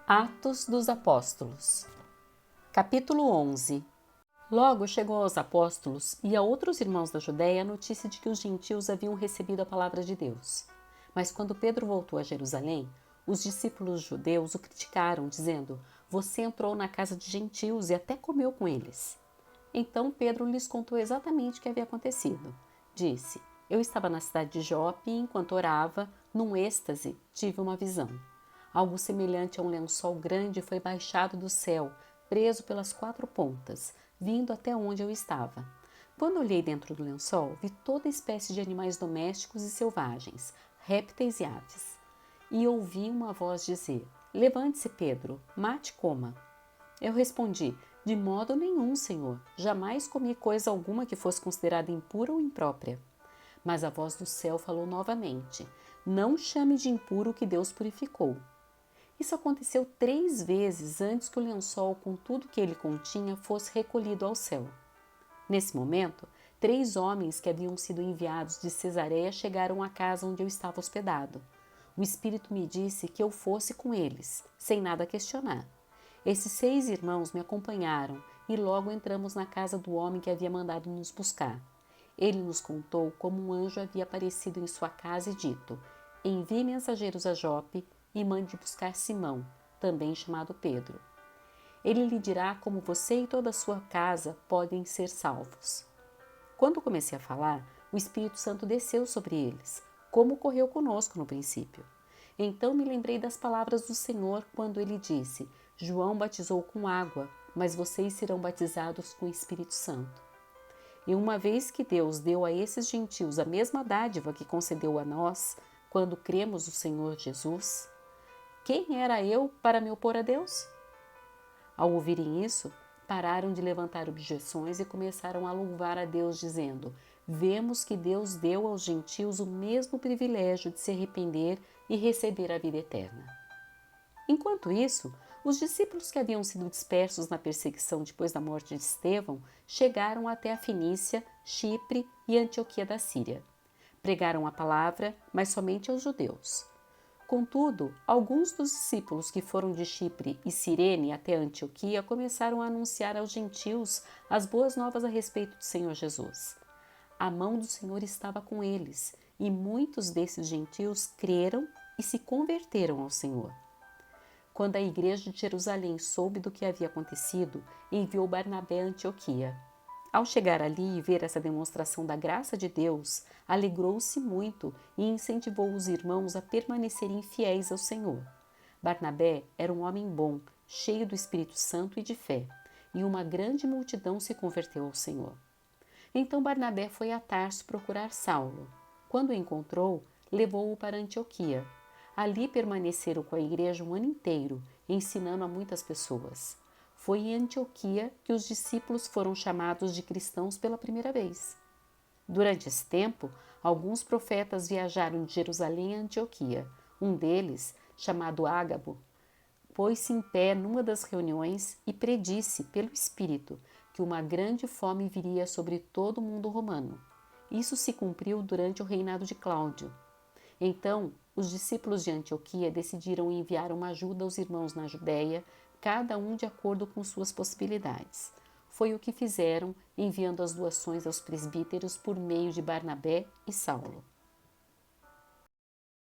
Atos dos Apóstolos, capítulo 11. Logo chegou aos apóstolos e a outros irmãos da Judéia a notícia de que os gentios haviam recebido a palavra de Deus. Mas quando Pedro voltou a Jerusalém, os discípulos judeus o criticaram, dizendo: "Você entrou na casa de gentios e até comeu com eles." Então Pedro lhes contou exatamente o que havia acontecido. Disse: "Eu estava na cidade de Jope e, enquanto orava, num êxtase, tive uma visão. Algo semelhante a um lençol grande foi baixado do céu, preso pelas 4 pontas, vindo até onde eu estava. Quando olhei dentro do lençol, vi toda espécie de animais domésticos e selvagens, répteis e aves. E ouvi uma voz dizer: 'Levante-se, Pedro, mate e coma.' Eu respondi: 'De modo nenhum, Senhor. Jamais comi coisa alguma que fosse considerada impura ou imprópria.' Mas a voz do céu falou novamente: 'Não chame de impuro o que Deus purificou.' Isso aconteceu 3 vezes antes que o lençol com tudo que ele continha fosse recolhido ao céu. Nesse momento, 3 homens que haviam sido enviados de Cesareia chegaram à casa onde eu estava hospedado. O Espírito me disse que eu fosse com eles, sem nada questionar. Esses 6 irmãos me acompanharam e logo entramos na casa do homem que havia mandado nos buscar. Ele nos contou como um anjo havia aparecido em sua casa e dito: 'Envie mensageiros a Jope e mande buscar Simão, também chamado Pedro. Ele lhe dirá como você e toda a sua casa podem ser salvos.' Quando comecei a falar, o Espírito Santo desceu sobre eles, como ocorreu conosco no princípio. Então me lembrei das palavras do Senhor quando ele disse: 'João batizou com água, mas vocês serão batizados com o Espírito Santo.' E uma vez que Deus deu a esses gentios a mesma dádiva que concedeu a nós, quando cremos no Senhor Jesus, quem era eu para me opor a Deus?" Ao ouvirem isso, pararam de levantar objeções e começaram a louvar a Deus, dizendo: "Vemos que Deus deu aos gentios o mesmo privilégio de se arrepender e receber a vida eterna." Enquanto isso, os discípulos que haviam sido dispersos na perseguição depois da morte de Estevão chegaram até a Fenícia, Chipre e Antioquia da Síria. Pregaram a palavra, mas somente aos judeus. Contudo, alguns dos discípulos que foram de Chipre e Cirene até Antioquia começaram a anunciar aos gentios as boas novas a respeito do Senhor Jesus. A mão do Senhor estava com eles, e muitos desses gentios creram e se converteram ao Senhor. Quando a igreja de Jerusalém soube do que havia acontecido, enviou Barnabé a Antioquia. Ao chegar ali e ver essa demonstração da graça de Deus, alegrou-se muito e incentivou os irmãos a permanecerem fiéis ao Senhor. Barnabé era um homem bom, cheio do Espírito Santo e de fé, e uma grande multidão se converteu ao Senhor. Então Barnabé foi a Tarso procurar Saulo. Quando o encontrou, levou-o para Antioquia. Ali permaneceram com a igreja um ano inteiro, ensinando a muitas pessoas. Foi em Antioquia que os discípulos foram chamados de cristãos pela primeira vez. Durante esse tempo, alguns profetas viajaram de Jerusalém a Antioquia. Um deles, chamado Ágabo, pôs-se em pé numa das reuniões e predisse, pelo Espírito, que uma grande fome viria sobre todo o mundo romano. Isso se cumpriu durante o reinado de Cláudio. Então, os discípulos de Antioquia decidiram enviar uma ajuda aos irmãos na Judéia, cada um de acordo com suas possibilidades. Foi o que fizeram, enviando as doações aos presbíteros por meio de Barnabé e Saulo.